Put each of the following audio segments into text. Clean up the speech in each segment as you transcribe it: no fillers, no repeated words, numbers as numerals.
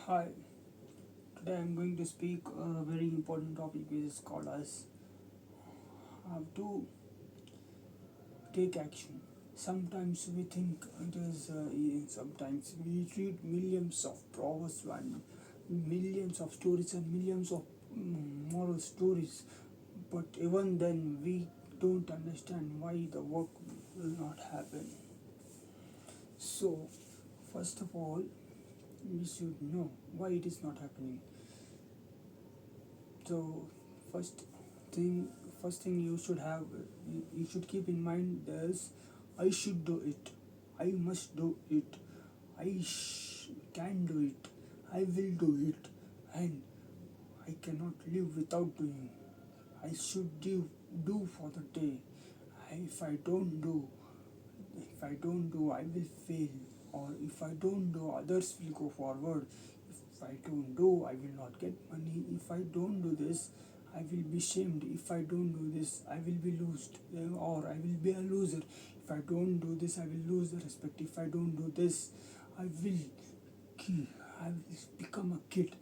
Hi, today I'm going to speak a very important topic which is called as how to take action. Sometimes we think it is sometimes we read millions of proverbs and millions of stories and millions of moral stories, but even then we don't understand why the work will not happen. So, first of all, we should know why it is not happening. So first thing, first thing you should have, you should keep in mind is I should do it, I must do it, can do it, I will do it, and I cannot live without doing. I should do for the day. If I don't do, if I don't do, I will fail. Or if I don't do, others will go forward. If I don't do, I will not get money. If I don't do this, I will be shamed. If I don't do this, I will be lost. Or I will be a loser. If I don't do this, I will lose the respect. If I don't do this, I will kill. I will become a kid.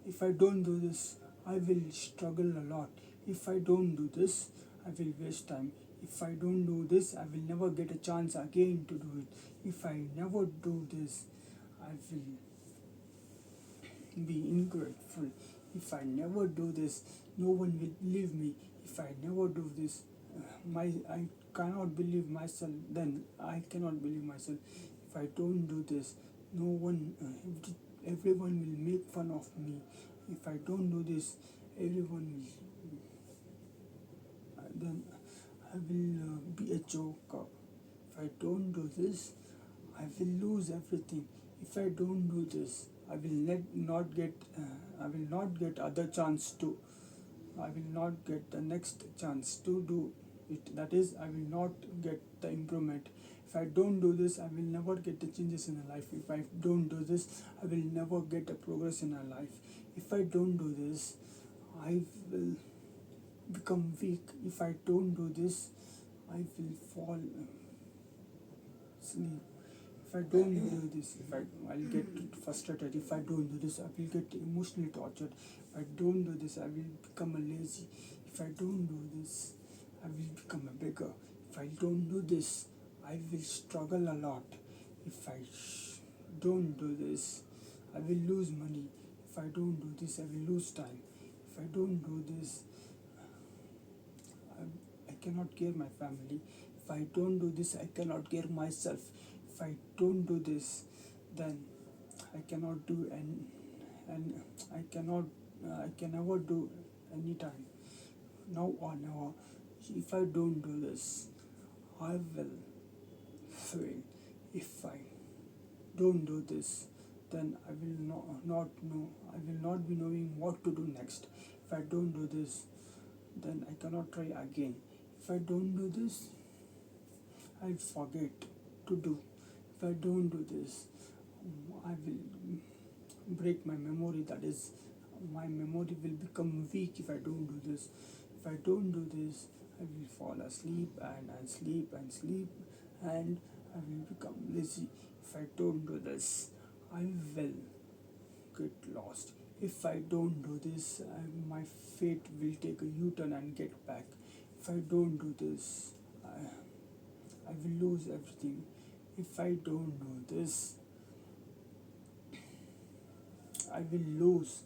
If I don't do this, I will struggle a lot. If I don't do this, I will waste time. If I don't do this, I will never get a chance again to do it. If I never do this, I will be ungrateful. If I never do this, no one will believe me. If I never do this, I cannot believe myself. Then I cannot believe myself. If I don't do this, no one, everyone will make fun of me. If I don't do this, everyone will. Then I will be a joker. If I don't do this, I will lose everything. If I don't do this, I will not get. I will not get other chance to. I will not get the next chance to do it. That is, I will not get the improvement. If I don't do this, I will never get the changes in my life. If I don't do this, I will never get a progress in my life. If I don't do this, I will become weak. If I don't do this, I will fall asleep. If I don't do this, I'll get frustrated. If I don't do this, I will get emotionally tortured. If I don't do this, I will become a lazy. If I don't do this, I will become a beggar. If I don't do this, I will struggle a lot. If I don't do this, I will lose money. If I don't do this, I will lose time. If I don't do this, I cannot care my family. If I don't do this, I cannot care myself. If I don't do this, then I cannot do and I cannot I can never do anytime. Now or never. If I don't do this, I will fail. If I don't do this, then I will not know. I will not be knowing what to do next. If I don't do this, then I cannot try again. If I don't do this, I forget to do. If I don't do this, I will break my memory. That is, my memory will become weak if I don't do this. If I don't do this, I will fall asleep and sleep and sleep and I will become lazy. If I don't do this, I will get lost. If I don't do this, my fate will take a U-turn and get back. If I don't do this, I will lose everything. If I don't do this, I will lose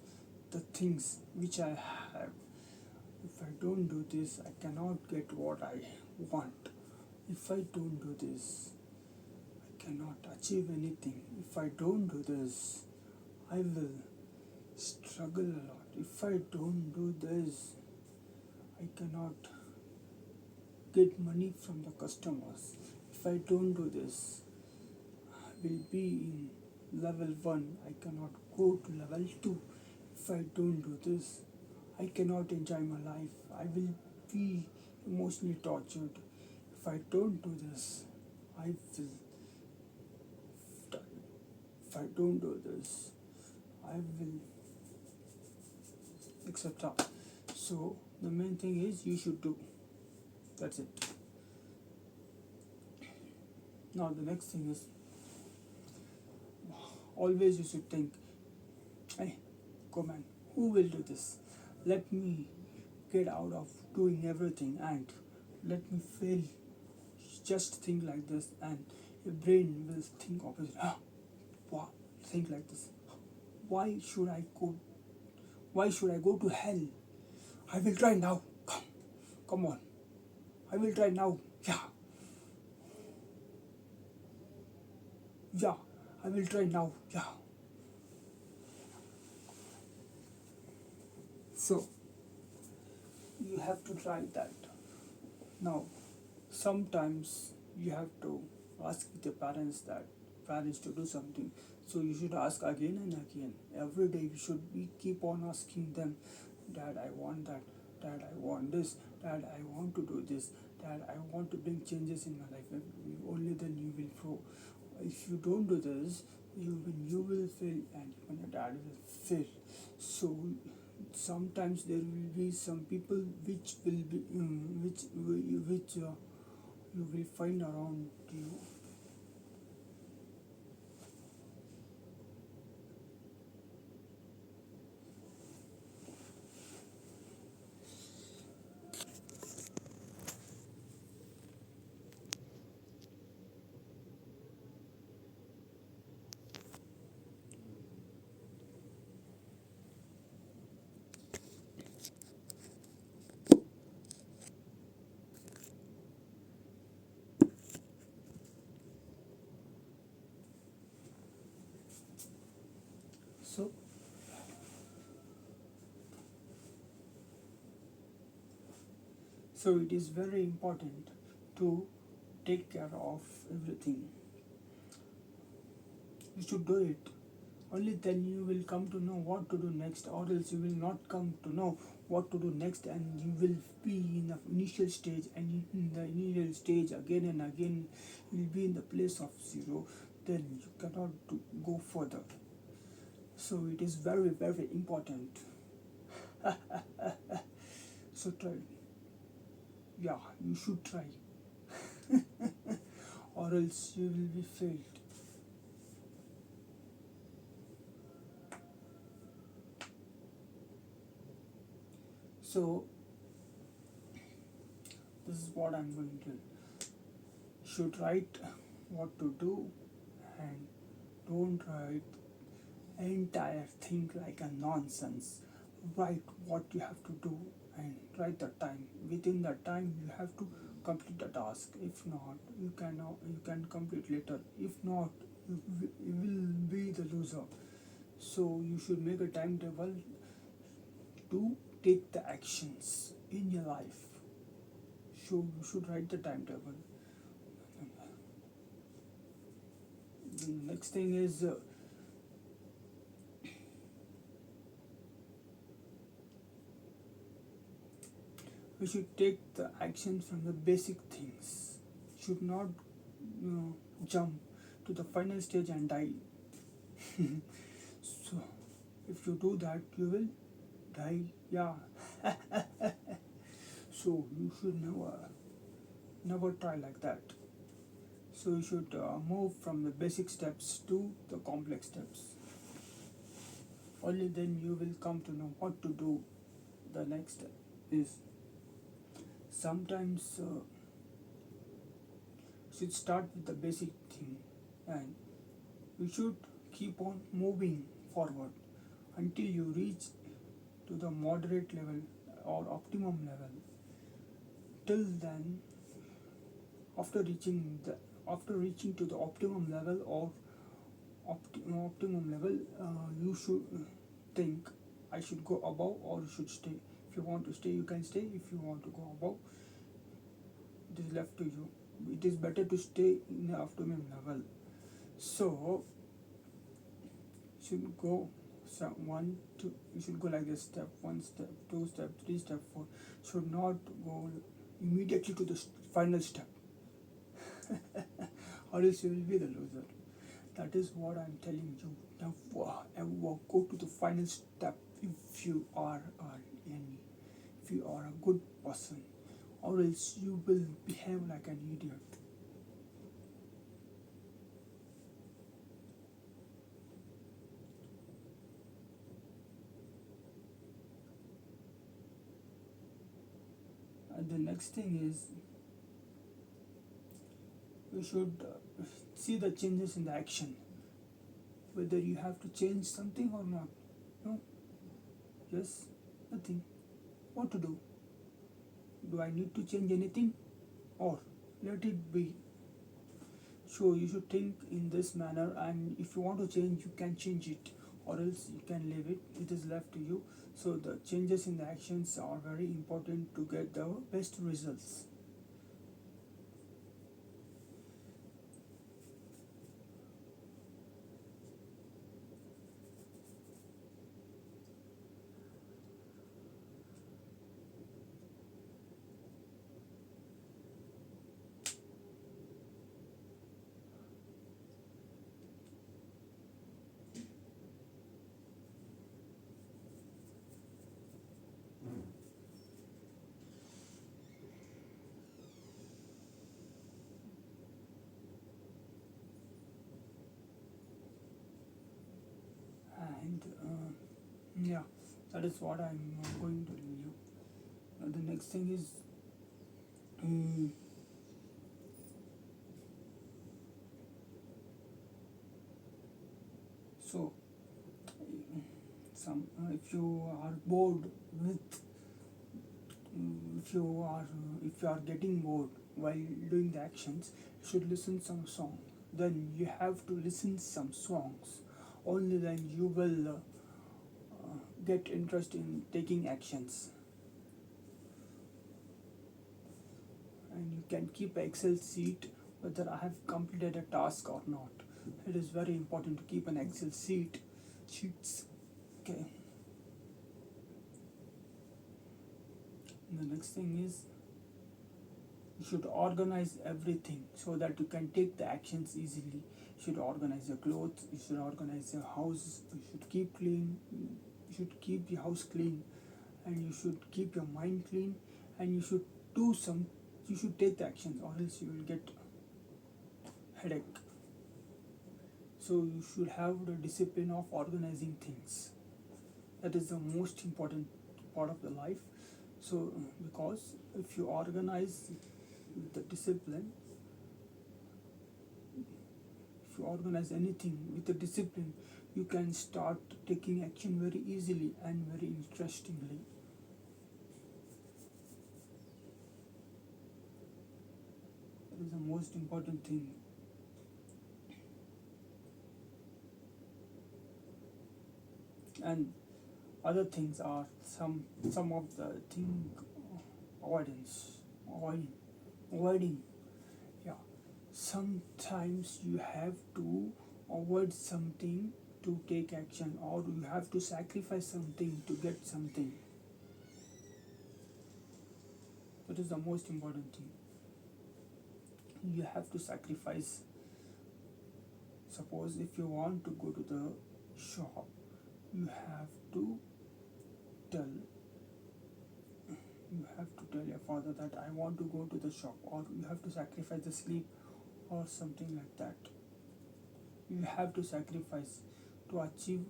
the things which I have. If I don't do this, I cannot get what I want. If I don't do this, I cannot achieve anything. If I don't do this, I will struggle a lot. If I don't do this, I cannot get money from the customers. If I don't do this, I will be in level 1. I cannot go to level 2. If I don't do this, I cannot enjoy my life. I will be emotionally tortured. If I don't do this, I will die. If I don't do this, I will etc. So the main thing is you should do. That's it. Now the next thing is always you should think Hey, come on, who will do this? Let me get out of doing everything and let me fail. Just think like this, and your brain will think opposite. Wow, think like this. Why should I go? Why should I go to hell? I will try now. Come on. I will try now. Yeah, yeah. I will try now. Yeah. So you have to try that. Now, sometimes you have to ask the parents to do something. So you should ask again and again. Every day you should be keep on asking them, Dad, I want that. Dad, I want this. Dad, I want to do this. Dad, I want to bring changes in my life. Only then you will grow. If you don't do this, you will fail, and even your dad will fail. So sometimes there will be some people which will be which you will find around you. So it is very important to take care of everything. You should do it. Only then you will come to know what to do next, or else you will not come to know what to do next, and you will be in the initial stage, and in the initial stage again and again you will be in the place of zero. Then you cannot go further. So it is very, very important. So try. Yeah, you should try, or else you will be failed. So this is what I'm going to do. Should write what to do, and don't write entire thing like a nonsense. Write what you have to do, and write the time. Within the time you have to complete the task. If not, you can complete later. If not, you will be the loser. So you should make a timetable to take the actions in your life. So you should write the timetable. The next thing is we should take the action from the basic things. Should not jump to the final stage and die. So if you do that, you will die. Yeah. So you should never try like that. So you should move from the basic steps to the complex steps. Only then you will come to know what to do. The next step is sometimes should start with the basic thing, and you should keep on moving forward until you reach to the moderate level or optimum level. Till then, after reaching to the optimum level or optimum level, you should think, I should go above or should stay. If you want to stay, you can stay. If you want to go above, it is left to you. It is better to stay in the optimum level. So should go one two. You should go like this: step one, step two, step three, step four. Should not go immediately to the final step, or else you will be the loser. That is what I'm telling you. Never go to the final step if you are if you are a good person, or else you will behave like an idiot. The next thing is you should see the changes in the action, whether you have to change something or not. No, yes, nothing. What to do? Do I need to change anything or let it be? So you should think in this manner, and if you want to change, you can change it, or else you can leave it. It is left to you. So the changes in the actions are very important to get the best results. And yeah, that is what I'm going to tell you. The next thing is um, so some if you are bored with if you are getting bored while doing the actions, you should listen some song. Then you have to listen some songs. Only then you will get interest in taking actions, and you can keep an Excel sheet whether I have completed a task or not. It is very important to keep an Excel sheets. Okay. And the next thing is you should organize everything so that you can take the actions easily. You should organize your clothes, you should organize your house, you should keep clean, you should keep the house clean, and you should keep your mind clean, and do some you should take the actions, or else you will get headache. So you should have the discipline of organizing things. That is the most important part of the life. So because if you organize with the discipline, if you organize anything with the discipline, you can start taking action very easily and very interestingly. That is the most important thing. And other things are some of the thing avoidance, avoiding, avoiding. Yeah, sometimes you have to avoid something to take action, or you have to sacrifice something to get something. That is the most important thing. You have to sacrifice. Suppose if you want to go to the shop, you have to tell you have to tell your father that I want to go to the shop, or you have to sacrifice the sleep or something like that. You have to sacrifice to achieve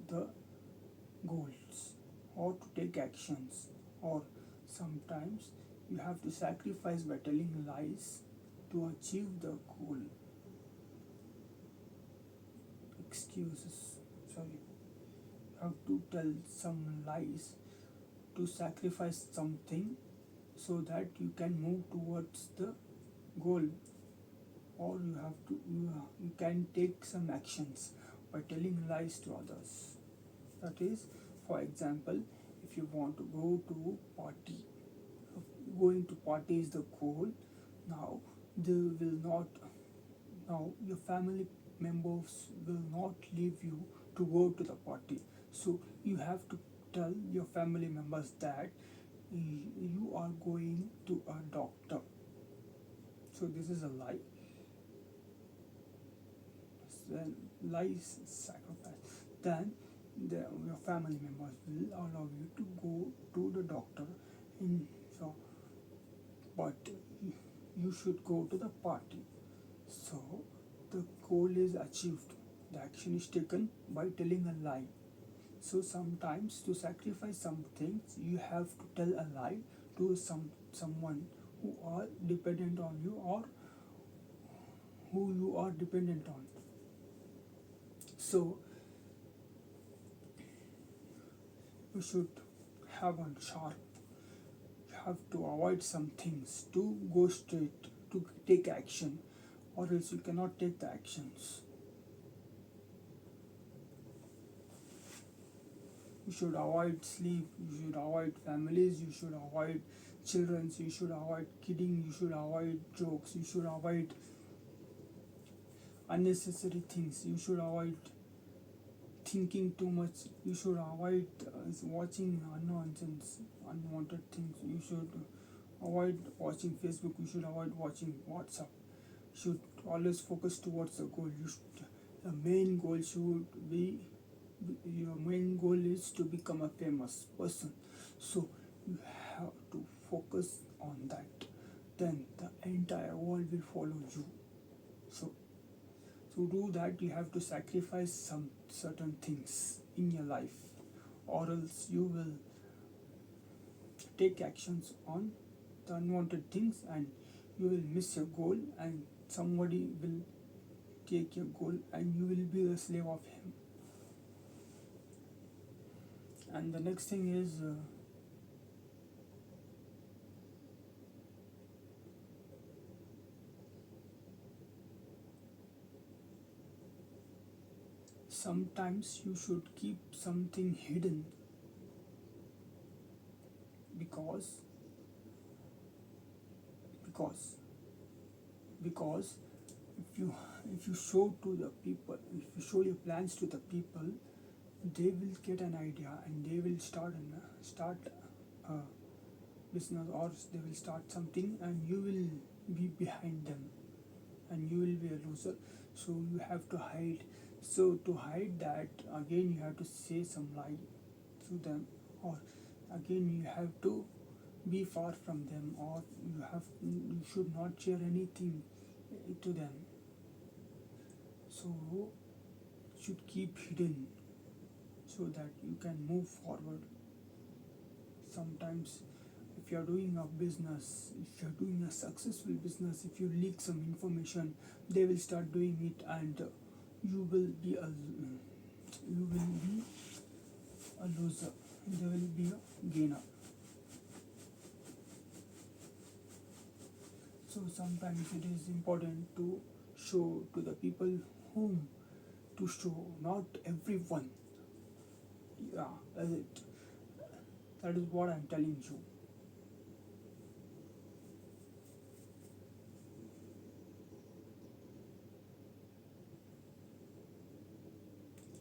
the goals or to take actions, or sometimes you have to sacrifice by telling lies to achieve the goal. Excuses, sorry, you have to tell some lies to sacrifice something so that you can move towards the goal, or you can take some actions by telling lies to others. That is, for example, if you want to go to party, going to party is the goal. Now they will not now your family members will not leave you to go to the party. So you have to tell your family members that you are going to a doctor. So this is a lie. Then lies sacrifice. Then your family members will allow you to go to the doctor. In so, but you should go to the party. So the goal is achieved. The action is taken by telling a lie. So sometimes to sacrifice some things, you have to tell a lie to someone who are dependent on you, or who you are dependent on. So you should have on sharp. You have to avoid some things to go straight to take action, or else you cannot take the actions. You should avoid sleep, you should avoid families, you should avoid children, you should avoid kidding, you should avoid jokes, you should avoid unnecessary things, you should avoid thinking too much, you should avoid watching nonsense, unwanted things, you should avoid watching Facebook, you should avoid watching WhatsApp. You should always focus towards the goal. The main goal should be, your main goal is to become a famous person. So you have to focus on that. Then the entire world will follow you. So to do that, you have to sacrifice some certain things in your life, or else you will take actions on the unwanted things, and you will miss your goal, and somebody will take your goal, and you will be the slave of him. And the next thing is, sometimes you should keep something hidden, because because because if you show to the people, if you show your plans to the people, they will get an idea, and they will start a business, or they will start something, and you will be behind them, and you will be a loser. So you have to hide. So to hide that, again you have to say some lie to them, or again you have to be far from them, or you should not share anything to them. So you should keep hidden, so that you can move forward. Sometimes if you are doing a business, if you are doing a successful business, if you leak some information, they will start doing it, and you will be a loser. They will be a gainer. So sometimes it is important to show to the people whom to show, not everyone. Yeah, that's it. That is what I'm telling you.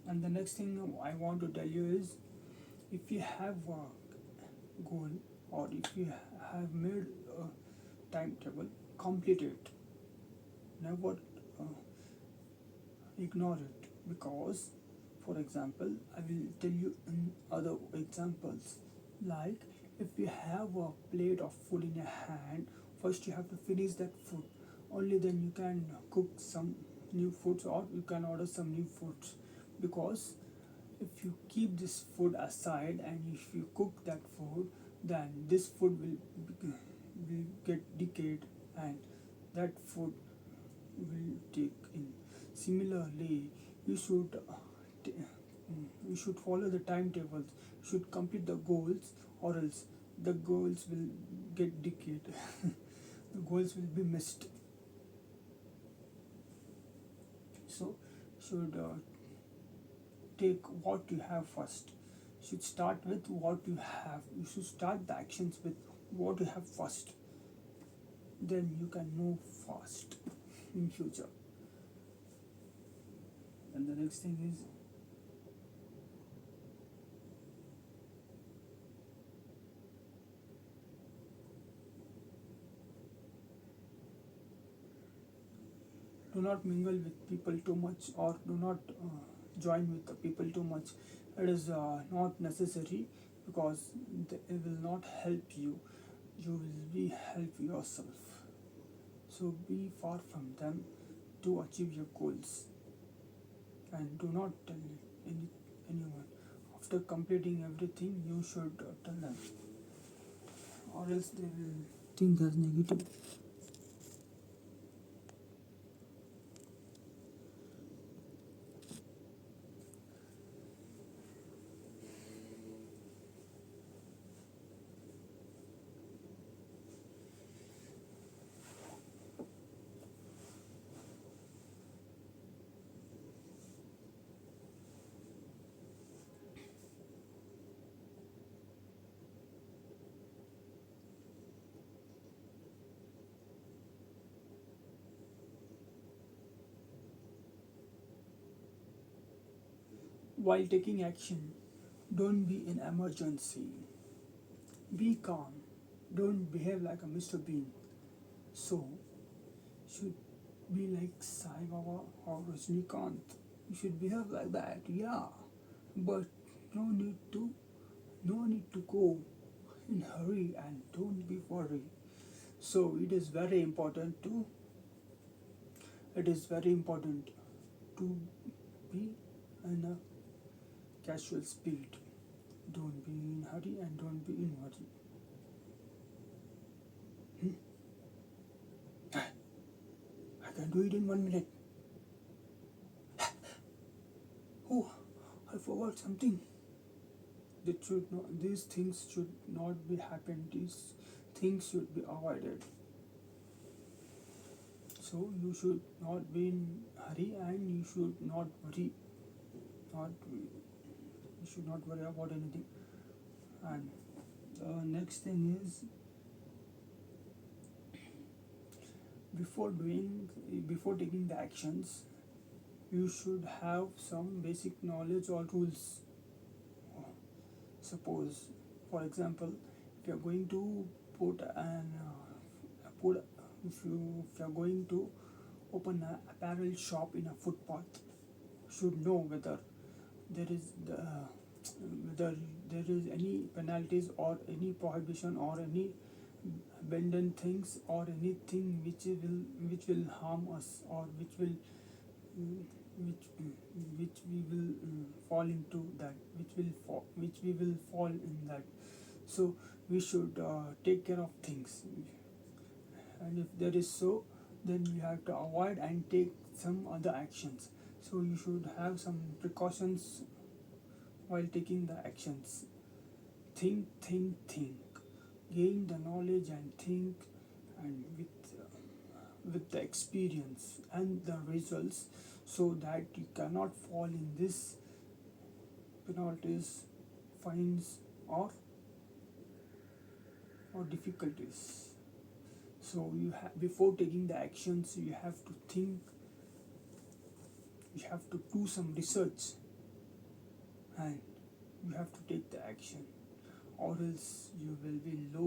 And the next thing I want to tell you is, if you have a goal, or if you have made a timetable, complete it. Never uh, ignore it, because, for example, I will tell you in other examples, like if you have a plate of food in your hand, first you have to finish that food, only then you can cook some new foods, or you can order some new foods. Because if you keep this food aside, and if you cook that food, then this food will get decayed, and that food will take in. Similarly, you should you should follow the timetables. You should complete the goals, or else the goals will get decayed. The goals will be missed. So should take what you have first. You should start with what you have. You should start the actions with what you have first. Then you can move fast in future. And the next thing is, do not mingle with people too much, or do not join with the people too much. It is not necessary, because it will not help you. You will be help yourself. So be far from them to achieve your goals, and do not tell anyone. After completing everything, you should tell them. or else they will think as negative. While taking action, don't be in emergency. Be calm. Don't behave like a Mr. Bean. So, should be like Sai Baba or Rajnikant. You should behave like that, yeah. But no need to, no need to go in hurry and don't be worried. So it is very important to be in a casual speed. Don't be in hurry and don't be in worry. Hmm? I can do it in 1 minute. Oh, I forgot something. That should not. These things should not be happen. These things should be avoided. So you should not be in hurry and you should not worry. Not you should not worry about anything. And the next thing is before doing before taking the actions, you should have some basic knowledge or rules. Suppose, for example, if you are going to put an put if you are going to open an apparel shop in a footpath, should know there is the whether there is any penalties or any prohibition or any abandoned things or anything which will harm us or mm, which which we will fall into that which we will fall in that. So we should take care of things, and if there is so, then we have to avoid and take some other actions. So you should have some precautions while taking the actions. Think, gain the knowledge and think, and with the experience and the results, so that you cannot fall in this penalties, fines, or difficulties. So before taking the actions, you have to think, you have to do some research, and you have to take the action, or else you will be you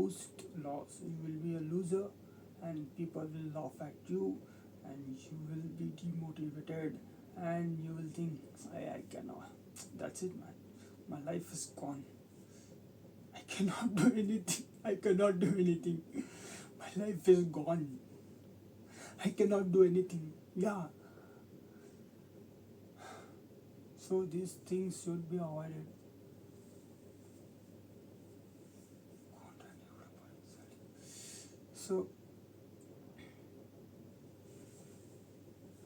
will be a loser, and people will laugh at you, and you will be demotivated, and you will think, I cannot, that's it, man, my life is gone, I cannot do anything, I cannot do anything, my life is gone, I cannot do anything, yeah. So these things should be avoided. So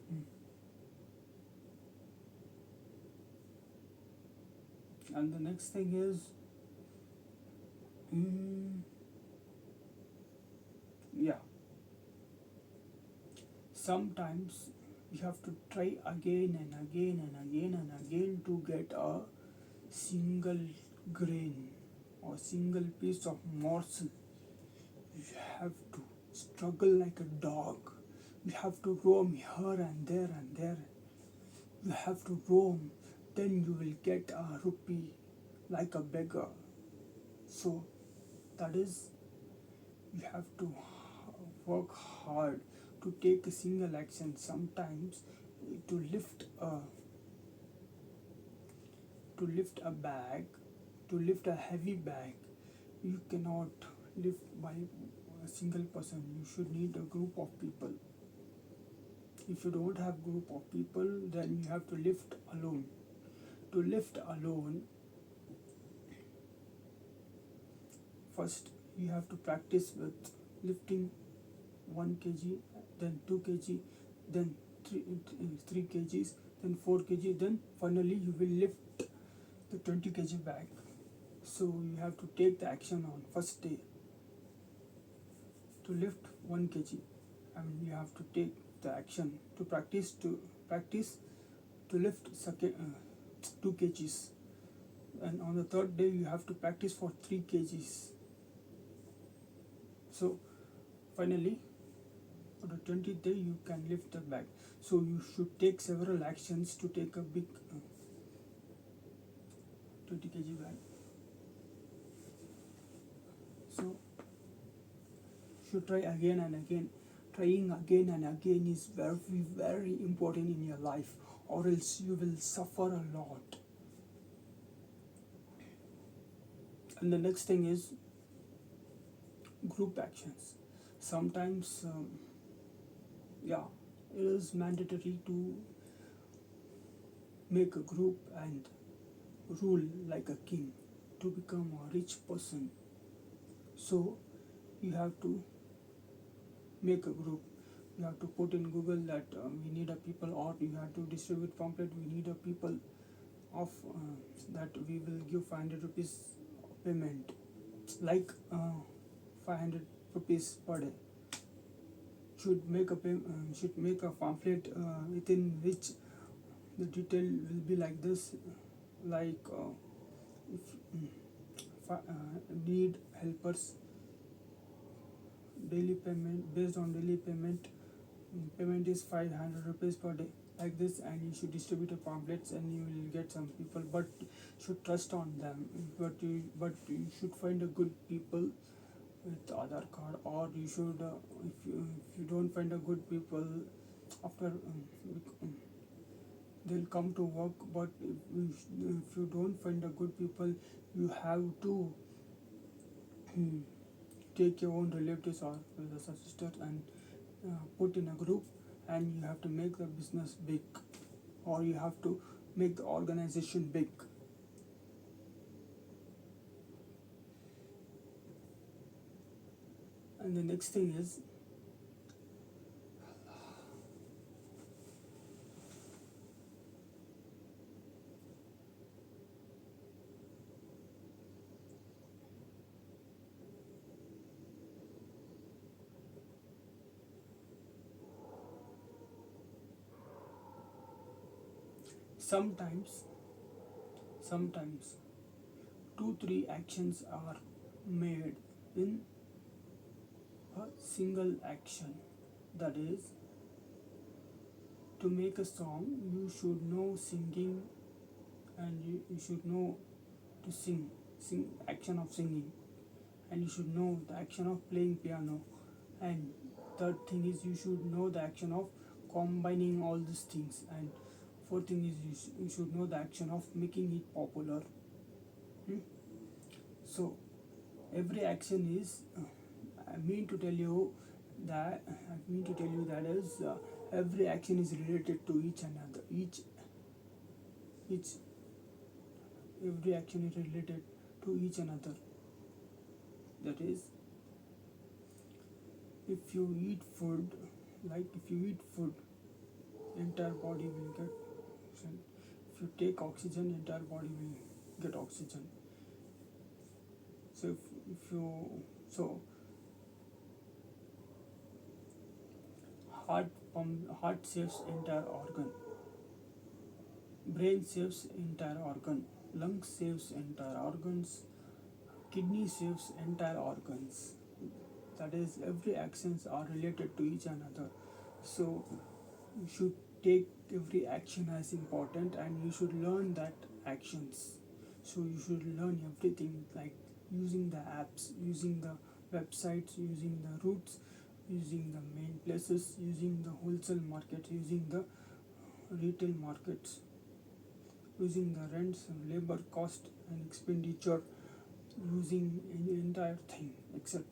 mm, and the next thing is, mm, yeah, sometimes you have to try again and again and again and again to get a single grain or single piece of morsel. You have to struggle like a dog. You have to roam here and there and there. You have to roam, then you will get a rupee like a beggar. So that is, you have to work hard to take a single action. Sometimes to lift a bag, to lift a heavy bag, you cannot lift by a single person. You should need a group of people. If you don't have group of people, then you have to lift alone. To lift alone, first you have to practice with lifting 1 kg, then 2 kg, then 3 kgs, then 4 kg, then finally you will lift the 20 kg bag. So you have to take the action on first day to lift 1 kg. I mean, you have to take the action to practice to lift 2 kgs, and on the third day you have to practice for 3 kgs. So finally on the 20th day you can lift the bag. So you should take several actions to take a big 20 kg bag. So should try again and again. Trying again and again is very, very important in your life, or else you will suffer a lot. And the next thing is group actions. Sometimes, yeah, it is mandatory to make a group and rule like a king to become a rich person. So you have to make a group. You have to put in Google that we need a people, or you have to distribute pamphlet, we need a people of that we will give 500 rupees payment, like 500 rupees per day. Should make a pamphlet within which the detail will be like this, like if need helpers, daily payment, based on daily payment, payment is 500 rupees per day, like this. And you should distribute a pamphlets and you will get some people, but should trust on them. But you should find a good people with Aadhaar card, or you should if you don't find a good people, after they'll come to work. But if you don't find a good people, you have to take your own relatives or brothers or sisters and put in a group, and you have to make the business big, or you have to make the organization big. And the next thing is sometimes 2-3 actions are made in a single action. That is, to make a song you should know singing, and you should know to sing action of singing, and you should know the action of playing piano, and third thing is you should know the action of combining all these things, and fourth thing is you should know the action of making it popular. Hmm? So every action is I mean to tell you that is every action is related to each another. Each Every action is related to each another. That is, if you eat food, entire body will get oxygen. If you take oxygen, entire body will get oxygen. So if you so heart saves entire organ, brain saves entire organ, lungs saves entire organs, kidney saves entire organs. That is, every actions are related to each another. So you should take every action as important, and you should learn that actions. So you should learn everything, like using the apps, using the websites, using the routes, using the main places, using the wholesale market, using the retail markets, using the rents and labor cost and expenditure, using an entire thing, etc.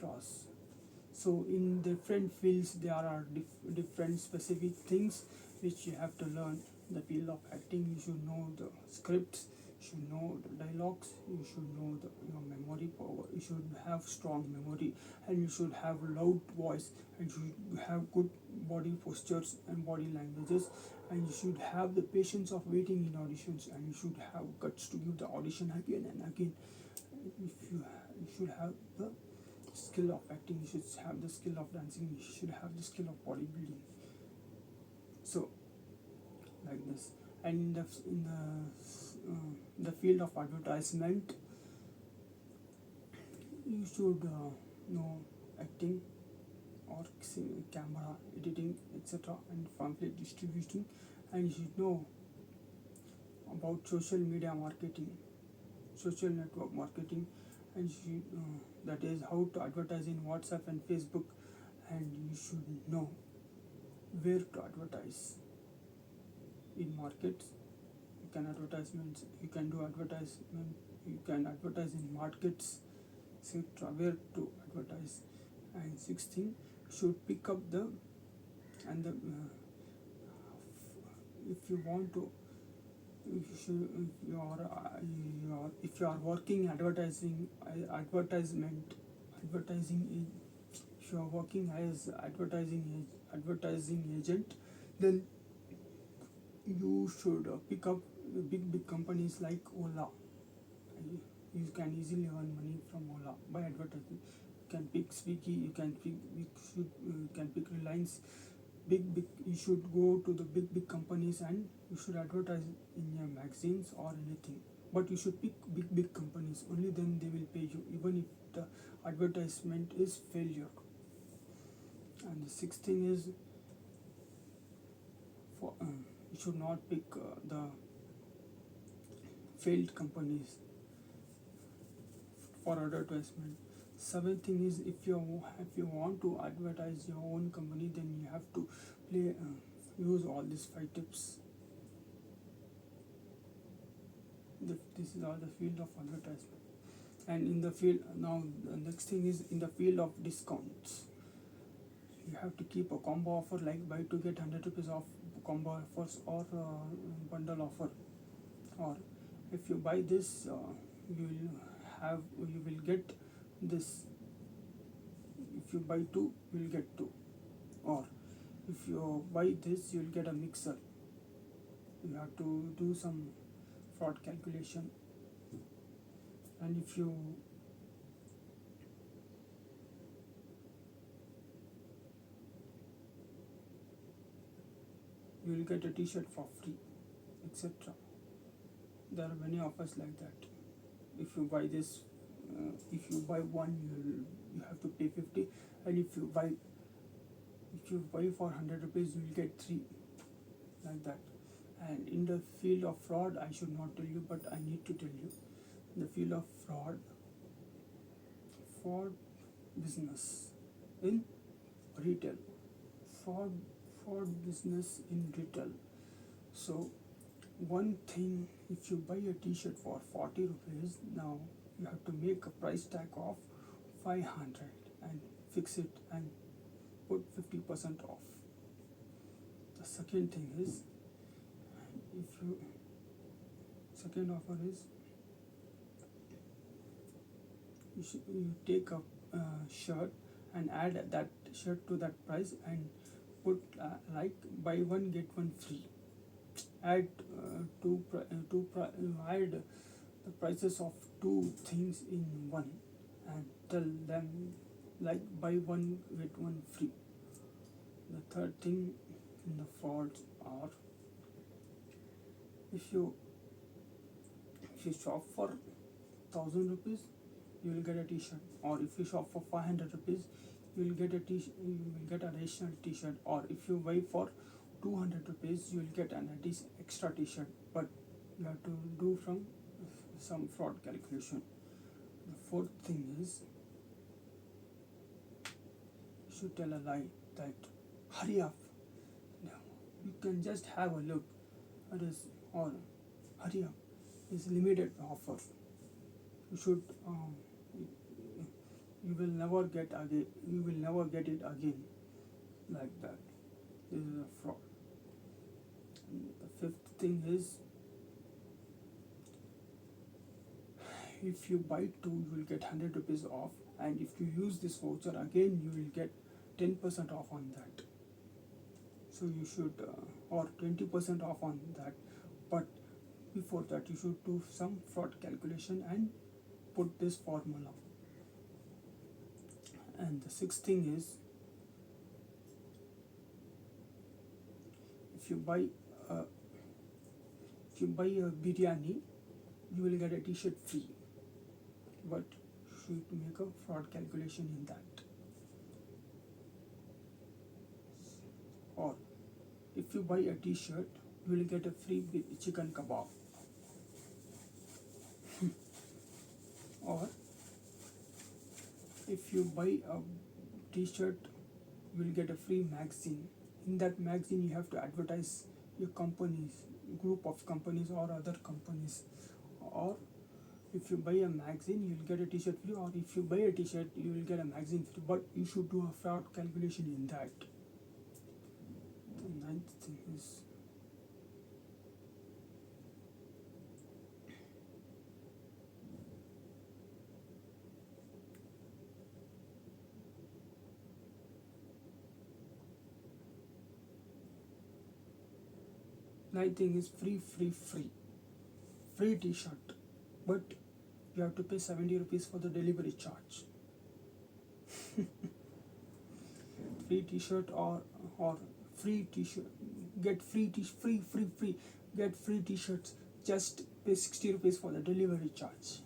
So in different fields there are different specific things which you have to learn. The field of acting, you should know the scripts. You should know the dialogues, you should know your memory power, you should have strong memory, and you should have loud voice, and you should have good body postures and body languages, and you should have the patience of waiting in auditions, and you should have guts to give the audition again and again. If you should have the skill of acting, you should have the skill of dancing, you should have the skill of bodybuilding. So like this. And in the field of advertisement, you should know acting or camera editing, etc., and pamphlet distributing, and you should know about social media marketing, social network marketing, and you should, that is how to advertise in WhatsApp and Facebook, and you should know where to advertise in markets. You can do advertisement, you can advertise in markets, etc., where to advertise. And sixth thing, should pick up the and the if you want to, if you are working advertising if you are working as advertising agent, then you should pick up big companies like Ola. You can easily earn money from Ola by advertising. You can pick Swiggy, you can pick Reliance. You should go to the big companies, and you should advertise in your magazines or anything. But you should pick big companies. Only then they will pay you, even if the advertisement is failure. And the sixth thing is, you should not pick the failed companies for advertisement. Seventh thing is, if you want to advertise your own company, then you have to use all these 5 tips. This is all the field of advertisement. And in the field now, the next thing is in the field of discounts. You have to keep a combo offer, like buy to get 100 rupees off combo offers, or bundle offer. Or if you buy this, you will get this. If you buy 2, you will get 2. Or if you buy this, you will get a mixer. You have to do some fraud calculation. And if you will get a t-shirt for free, etc. There are many offers like that. If you buy this, if you buy one, you have to pay 50, and if you buy for 100 rupees, you will get 3, like that. And in the field of fraud, I should not tell you, but I need to tell you. In the field of fraud business in retail, fraud business in retail. So one thing, if you buy a t-shirt for 40 rupees, now you have to make a price tag of 500 and fix it and put 50% off. The second thing is, second offer is, you take a shirt and add that shirt to that price, and put like buy one get one free. Add add the prices of 2 things in one, and tell them like buy one get one free. The third thing in the frauds are, if you shop for 1000 rupees, you will get a t-shirt. Or if you shop for 500 rupees, you will get an additional t-shirt. Or if you buy for 200 rupees, you will get an extra t-shirt. But you have to do from some fraud calculation. The fourth thing is, you should tell a lie that hurry up. No, you can just have a look. It is all hurry up. It's limited offer. You should you will never get it again, like that. This is a fraud. And the fifth thing is, if you buy two you will get 100 rupees off, and if you use this voucher again you will get 10% off on that. So you should or 20% off on that. But before that you should do some fraud calculation and put this formula. And the sixth thing is, if you buy a biryani you will get a t-shirt free, but you should make a fraud calculation in that. Or if you buy a t-shirt you will get a free chicken kebab. Or if you buy a t-shirt you will get a free magazine. In that magazine you have to advertise your companies, group of companies or other companies. Or if you buy a magazine you will get a t-shirt free, or if you buy a t-shirt you will get a magazine free, but you should do a fraud calculation in that. The ninth thing is, free t-shirt, but you have to pay 70 rupees for the delivery charge. Free t-shirt or free t-shirt, get free get free t-shirts, just pay 60 rupees for the delivery charge,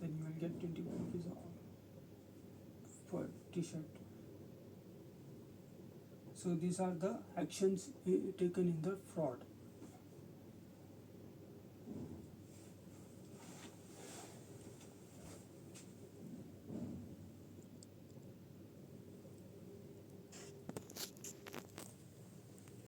then you will get 20 rupees for t-shirt. So these are the actions taken in the fraud.